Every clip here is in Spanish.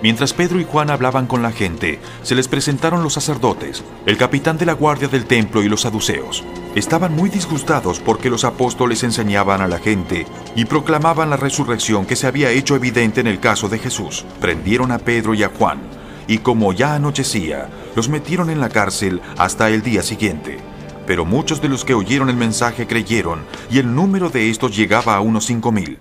Mientras Pedro y Juan hablaban con la gente, se les presentaron los sacerdotes, el capitán de la guardia del templo y los saduceos. Estaban muy disgustados porque los apóstoles enseñaban a la gente y proclamaban la resurrección que se había hecho evidente en el caso de Jesús. Prendieron a Pedro y a Juan, y como ya anochecía, los metieron en la cárcel hasta el día siguiente. Pero muchos de los que oyeron el mensaje creyeron, y el número de estos llegaba a unos 5,000.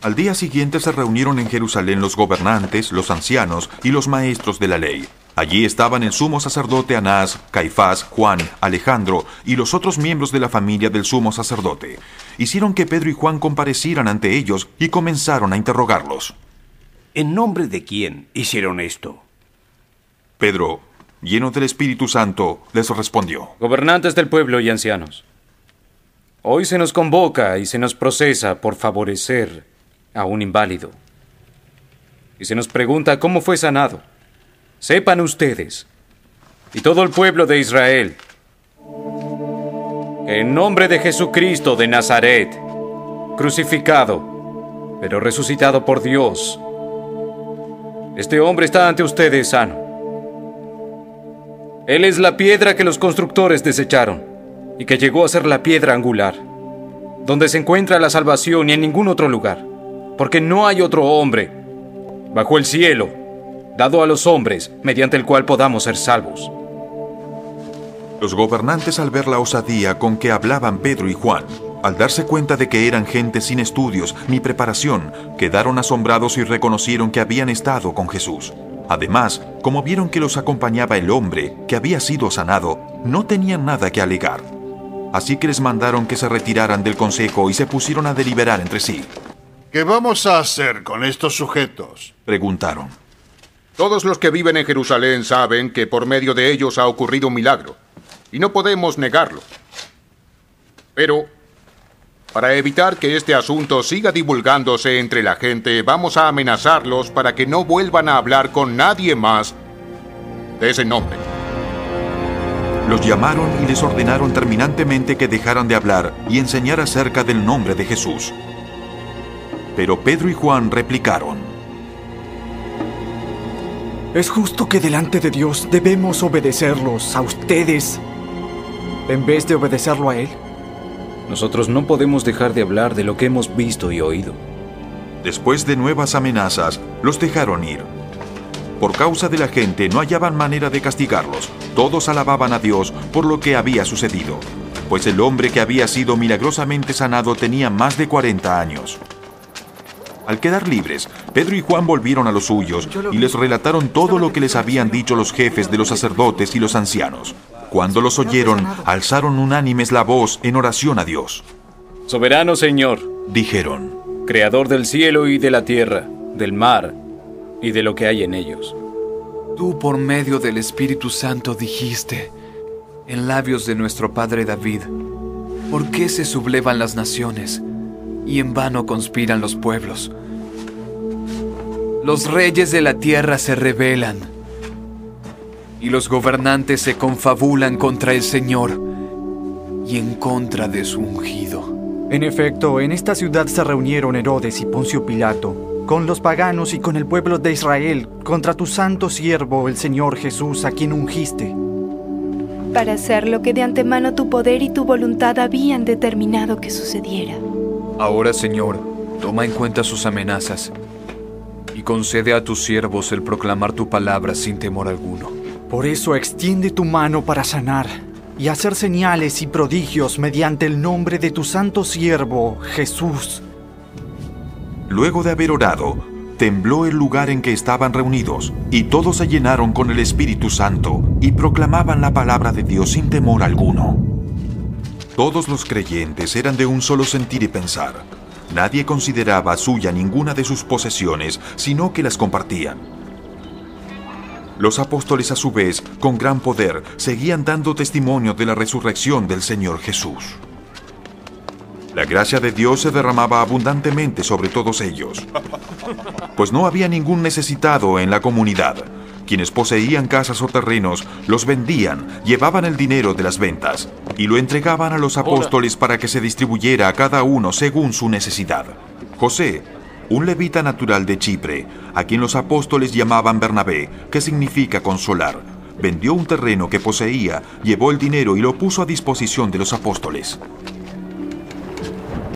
Al día siguiente se reunieron en Jerusalén los gobernantes, los ancianos y los maestros de la ley. Allí estaban el sumo sacerdote Anás, Caifás, Juan, Alejandro y los otros miembros de la familia del sumo sacerdote. Hicieron que Pedro y Juan comparecieran ante ellos y comenzaron a interrogarlos. ¿En nombre de quién hicieron esto? Pedro, lleno del Espíritu Santo, les respondió: Gobernantes del pueblo y ancianos, hoy se nos convoca y se nos procesa por favorecer a un inválido. Y se nos pregunta cómo fue sanado. Sepan ustedes, y todo el pueblo de Israel, que en nombre de Jesucristo de Nazaret, crucificado, pero resucitado por Dios, este hombre está ante ustedes sano. Él es la piedra que los constructores desecharon y que llegó a ser la piedra angular, donde se encuentra la salvación y en ningún otro lugar, porque no hay otro hombre bajo el cielo dado a los hombres mediante el cual podamos ser salvos. Los gobernantes, al ver la osadía con que hablaban Pedro y Juan, al darse cuenta de que eran gente sin estudios ni preparación, quedaron asombrados y reconocieron que habían estado con Jesús. Además, como vieron que los acompañaba el hombre que había sido sanado, no tenían nada que alegar. Así que les mandaron que se retiraran del consejo y se pusieron a deliberar entre sí. ¿Qué vamos a hacer con estos sujetos?, preguntaron. Todos los que viven en Jerusalén saben que por medio de ellos ha ocurrido un milagro, y no podemos negarlo. Pero, para evitar que este asunto siga divulgándose entre la gente, vamos a amenazarlos para que no vuelvan a hablar con nadie más de ese nombre. Los llamaron y les ordenaron terminantemente que dejaran de hablar y enseñar acerca del nombre de Jesús. Pero Pedro y Juan replicaron: Es justo que delante de Dios debemos obedecerlos a ustedes en vez de obedecerlo a Él. Nosotros no podemos dejar de hablar de lo que hemos visto y oído. Después de nuevas amenazas, los dejaron ir. Por causa de la gente no hallaban manera de castigarlos. Todos alababan a Dios por lo que había sucedido, pues el hombre que había sido milagrosamente sanado tenía más de 40 años. Al quedar libres, Pedro y Juan volvieron a los suyos y les relataron todo lo que les habían dicho los jefes de los sacerdotes y los ancianos. Cuando los oyeron, alzaron unánimes la voz en oración a Dios. Soberano Señor, dijeron, Creador del cielo y de la tierra, del mar y de lo que hay en ellos. Tú por medio del Espíritu Santo dijiste, en labios de nuestro padre David, ¿por qué se sublevan las naciones y en vano conspiran los pueblos? Los reyes de la tierra se rebelan y los gobernantes se confabulan contra el Señor y en contra de su ungido. En efecto, en esta ciudad se reunieron Herodes y Poncio Pilato, con los paganos y con el pueblo de Israel, contra tu santo siervo, el Señor Jesús, a quien ungiste, para hacer lo que de antemano tu poder y tu voluntad habían determinado que sucediera. Ahora, Señor, toma en cuenta sus amenazas y concede a tus siervos el proclamar tu palabra sin temor alguno. Por eso extiende tu mano para sanar y hacer señales y prodigios mediante el nombre de tu santo siervo, Jesús. Luego de haber orado, tembló el lugar en que estaban reunidos, y todos se llenaron con el Espíritu Santo y proclamaban la palabra de Dios sin temor alguno. Todos los creyentes eran de un solo sentir y pensar. Nadie consideraba suya ninguna de sus posesiones, sino que las compartían. Los apóstoles, a su vez, con gran poder, seguían dando testimonio de la resurrección del Señor Jesús. La gracia de Dios se derramaba abundantemente sobre todos ellos, pues no había ningún necesitado en la comunidad. Quienes poseían casas o terrenos los vendían, llevaban el dinero de las ventas y lo entregaban a los apóstoles para que se distribuyera a cada uno según su necesidad. José, un levita natural de Chipre, a quien los apóstoles llamaban Bernabé, que significa consolar, vendió un terreno que poseía, llevó el dinero y lo puso a disposición de los apóstoles.